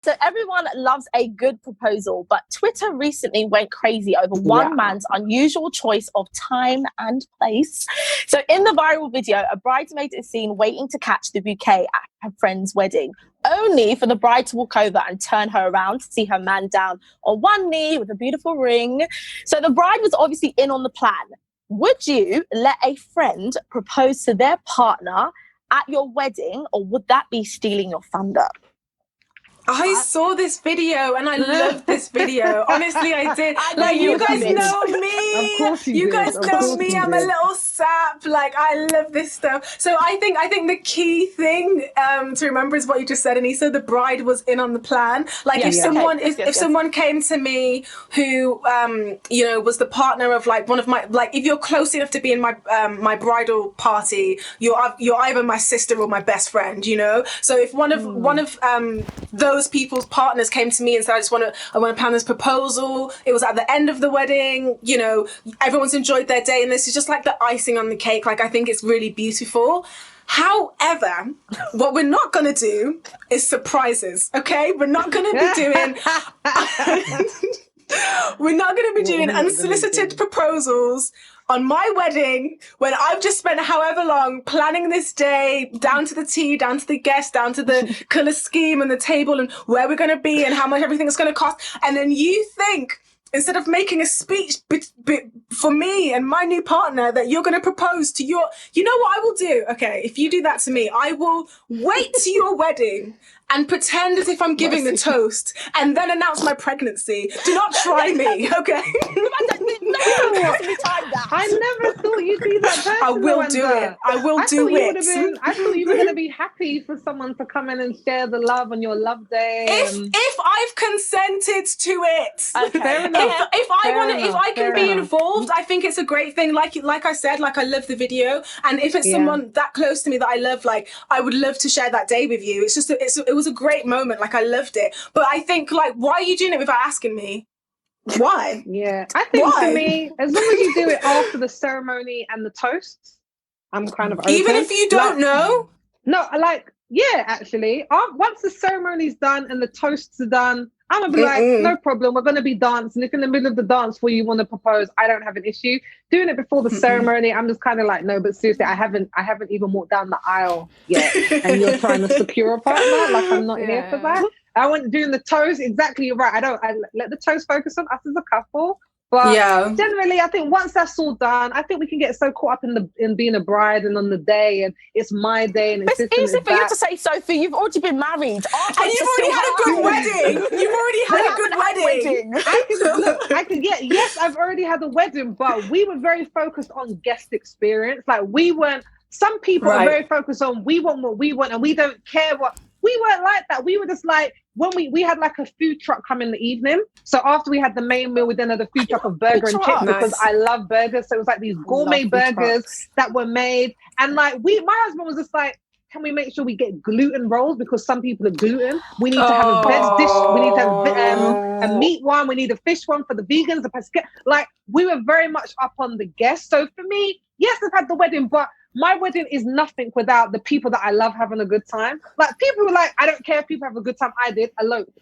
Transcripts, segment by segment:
So everyone loves a good proposal, but Twitter recently went crazy over one man's unusual choice of time and place. So in the viral video, a bridesmaid is seen waiting to catch the bouquet at her friend's wedding, only for the bride to walk over and turn her around to see her man down on one knee with a beautiful ring. So the bride was obviously in on the plan. Would you let a friend propose to their partner at your wedding, or would that be stealing your thunder? I saw this video and I loved this video. Honestly, I did. You guys know me. Of course you guys know me. I'm a little sap. Like, I love this stuff. So I think the key thing to remember is what you just said, Anissa. The bride was in on the plan. Like, if someone came to me who was the partner of like one of my, like, if you're close enough to be in my my bridal party, you're either my sister or my best friend. You know. So if one of those people's partners came to me and said, I want to plan this proposal. It was at the end of the wedding, you know, everyone's enjoyed their day, and this is just like the icing on the cake. Like, I think it's really beautiful. However, what we're not going to do is surprises, okay? We're not going to be doing unsolicited proposals on my wedding, when I've just spent however long planning this day, down to the tea, down to the guests, down to the colour scheme and the table and where we're going to be and how much everything is going to cost. And then you think, instead of making a speech for me and my new partner, that you're going to propose to your... You know what I will do? Okay, if you do that to me, I will wait to your wedding and pretend as if I'm giving the toast and then announce my pregnancy. Do not try me, okay? I never thought you'd be that person. I will do it. I thought you were going to be happy for someone to come in and share the love on your love day. If I've consented to it, fair enough. If I can be involved, I think it's a great thing. Like I said, like, I love the video, and if it's someone that close to me that I love, like, I would love to share that day with you. It's just it was a great moment. Like, I loved it. But I think, like, why are you doing it without asking me? Why? Yeah, I think for me, as long as you do it after the ceremony and the toasts, I'm kind of open. Even if you don't know? No, like, yeah, actually. Once the ceremony's done and the toasts are done, I'm going to be like, no problem, we're going to be dancing. If in the middle of the dance where you want to propose, I don't have an issue. Doing it before the ceremony, I'm just kind of like, no, but seriously, I haven't even walked down the aisle yet. And you're trying to secure a partner? Like, I'm not here for that. I went doing the toast. Exactly, you're right. I let the toast focus on us as a couple. But generally, I think once that's all done, I think we can get so caught up in being a bride and on the day, and it's my day. And it's easy for you to say, Sophie. You've already been married, and you've already had a good wedding. You've already had a good wedding. Yes, I've already had a wedding, but we were very focused on guest experience. Like, we weren't. Some people are very focused on we want what we want, and we don't care what. We weren't like that. We were just like, when we had like a food truck come in the evening. So after we had the main meal, we then had a food truck of burger and chips because I love burgers. So it was like these gourmet burgers that were made. And like my husband was just like, can we make sure we get gluten rolls? Because some people are gluten. We need to have a veg dish. We need to have a meat one. We need a fish one for the vegans. Like, we were very much up on the guests. So for me, yes, I've had the wedding, but my wedding is nothing without the people that I love having a good time. Like, people were like, I don't care if people have a good time. I did. Elope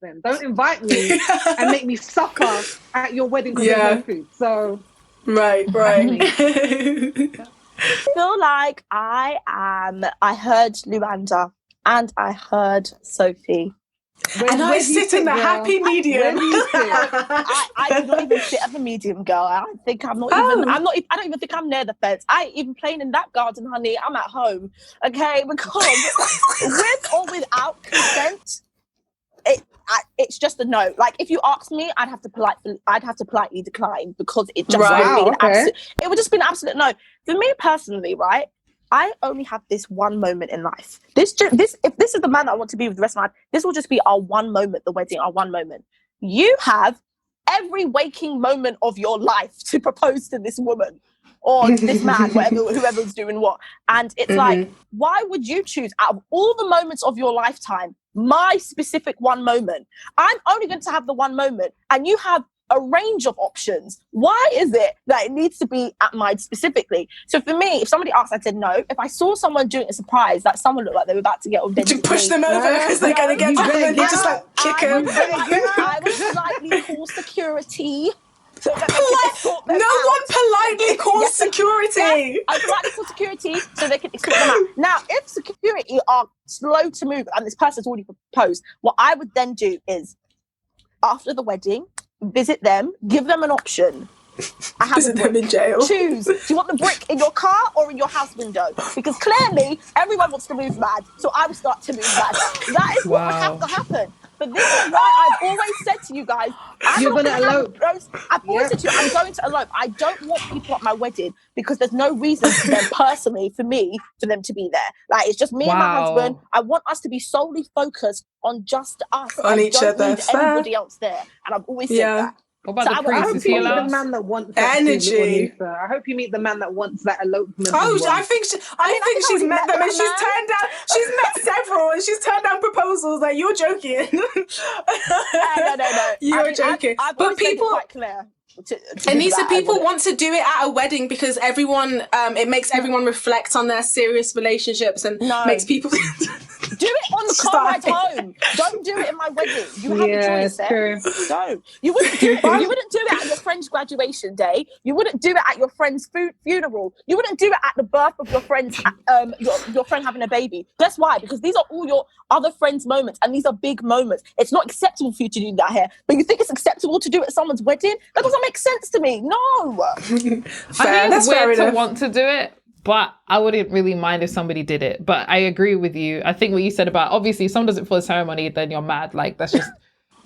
then. Don't invite me and make me suffer at your wedding because there's no food. So, right. I feel like I heard Luanda and I heard Sophie. I sit in the happy medium. I do not even sit at the medium, girl. I don't even think I'm near the fence. I ain't even playing in that garden, honey. I'm at home. Okay, because with or without consent, it's just a no. Like, if you ask me, I'd have to politely decline, because it just it would just be an absolute no. For me personally, right? I only have this one moment in life. If this is the man that I want to be with the rest of my life, this will just be our one moment, the wedding, our one moment. You have every waking moment of your life to propose to this woman or this man, whoever's doing what. And it's like, why would you choose, out of all the moments of your lifetime, my specific one moment? I'm only going to have the one moment, and you have a range of options. Why is it that it needs to be at mine specifically? So for me, if somebody asked, I said no. If I saw someone doing a surprise, that someone looked like they were about to get on, to push them over because they're going to get to them and you just like kick them. I would slightly call security. So no one politely calls security. I politely call security so they can escort them out. Now, if security are slow to move and this person's already proposed, what I would then do is, after the wedding, visit them, give them an option. Visit them in jail. Choose. Do you want the brick in your car or in your house window? Because clearly everyone wants to move mad, so I will start to move mad. That is what would have to happen. But this is why I've always said to you guys, you're going to elope. I've always said to you, I'm going to elope. I don't want people at my wedding because there's no reason for them personally, for me, for them to be there. Like, it's just me and my husband. I want us to be solely focused on just us. On each other. I don't need anybody else there. And I've always said that. What about the priest? Is he allowed? The man that wants energy. I hope you meet the man that wants that elopement. Oh, I think she's met them, and she's turned down. She's met several, and she's turned down proposals. Like, you're joking. No. You're joking. But people. Quite clear. Anissa, people want to do it at a wedding because everyone, it makes everyone reflect on their serious relationships and makes people. Do it on the car ride home. Don't do it in my wedding. You have a choice there. Don't. You wouldn't do it. You wouldn't do it at your friend's graduation day. You wouldn't do it at your friend's funeral. You wouldn't do it at the birth of your friend's your friend having a baby. Guess why? Because these are all your other friends' moments, and these are big moments. It's not acceptable for you to do that here. But you think it's acceptable to do it at someone's wedding? That doesn't make sense to me. No. I think it's weird to want to do it, but I wouldn't really mind if somebody did it. But I agree with you. I think what you said about, obviously, if someone does it for the ceremony, then you're mad. Like, that's just,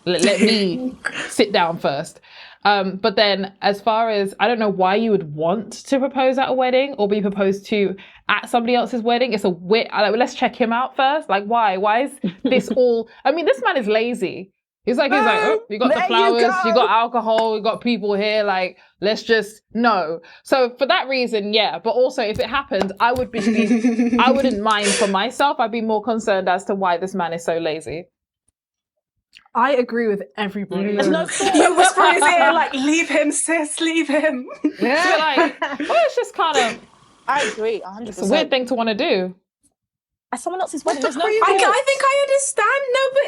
let me sit down first. But then as far as, I don't know why you would want to propose at a wedding or be proposed to at somebody else's wedding. It's a weird, let's check him out first. Like, why? Why is this all, I mean, this man is lazy. He's like, oh, you got the flowers, you got alcohol, you got people here, like, let's just, no. So for that reason, yeah. But also, if it happened, I wouldn't mind for myself. I'd be more concerned as to why this man is so lazy. I agree with everybody. There's no you whisper in his ear, like, leave him, sis, leave him. Yeah. So like, well, it's just kind of, I agree, 100%. It's a weird thing to want to do. At someone else's wedding, there's no I think I understand. No, but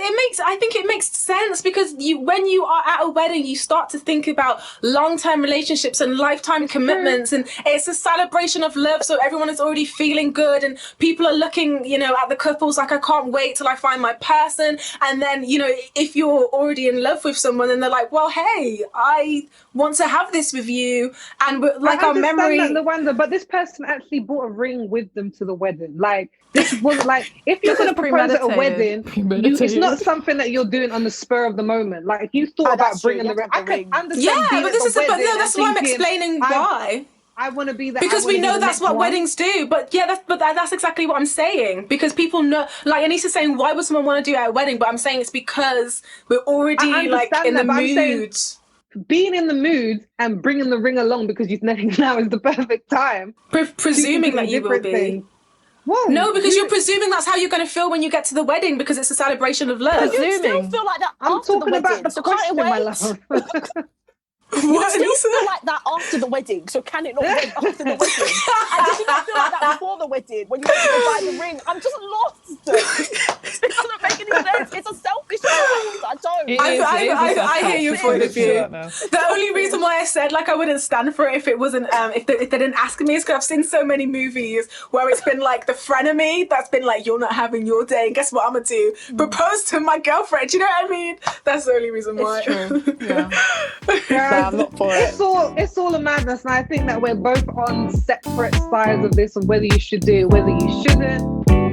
I think it makes sense because when you are at a wedding, you start to think about long-term relationships and lifetime commitments, and it's a celebration of love. So everyone is already feeling good, and people are looking, at the couples like, I can't wait till I find my person. And then, if you're already in love with someone, and they're like, well, hey, I want to have this with you, and like our memory. Luanda, but this person actually brought a ring with them to the wedding. Like, this was like, if you're going to propose at a wedding, it's not something that you're doing on the spur of the moment. Like, if you thought about bringing the ring, I can understand. Yeah, that's why I'm explaining why. I want to be that, because we know that's what weddings do. But yeah, that's exactly what I'm saying. Because people know, like Anissa's saying, why would someone want to do it at a wedding? But I'm saying it's because we're already like in the mood. Being in the mood and bringing the ring along because you think now is the perfect time. Presuming that you will be. Whoa, no, because you're presuming that's how you're going to feel when you get to the wedding because it's a celebration of love. You still feel like that after the wedding. I'm talking about the question, my love. You still feel like that after the wedding, so can it not wait after the wedding? And did you not feel like that before the wedding when you went to go buy the ring? I'm just lost. It doesn't make any sense. It's a selfish act. I don't. I hear your point of view. The only reason why I said like I wouldn't stand for it if it wasn't if they didn't ask me is because I've seen so many movies where it's been like the frenemy that's been like, you're not having your day, and guess what I'm gonna do? Propose to my girlfriend. You know what I mean? That's the only reason why. It's true. Yeah. I'm not for it. It's all a madness, and I think that we're both on separate sides of this, of whether you should do it, whether you shouldn't.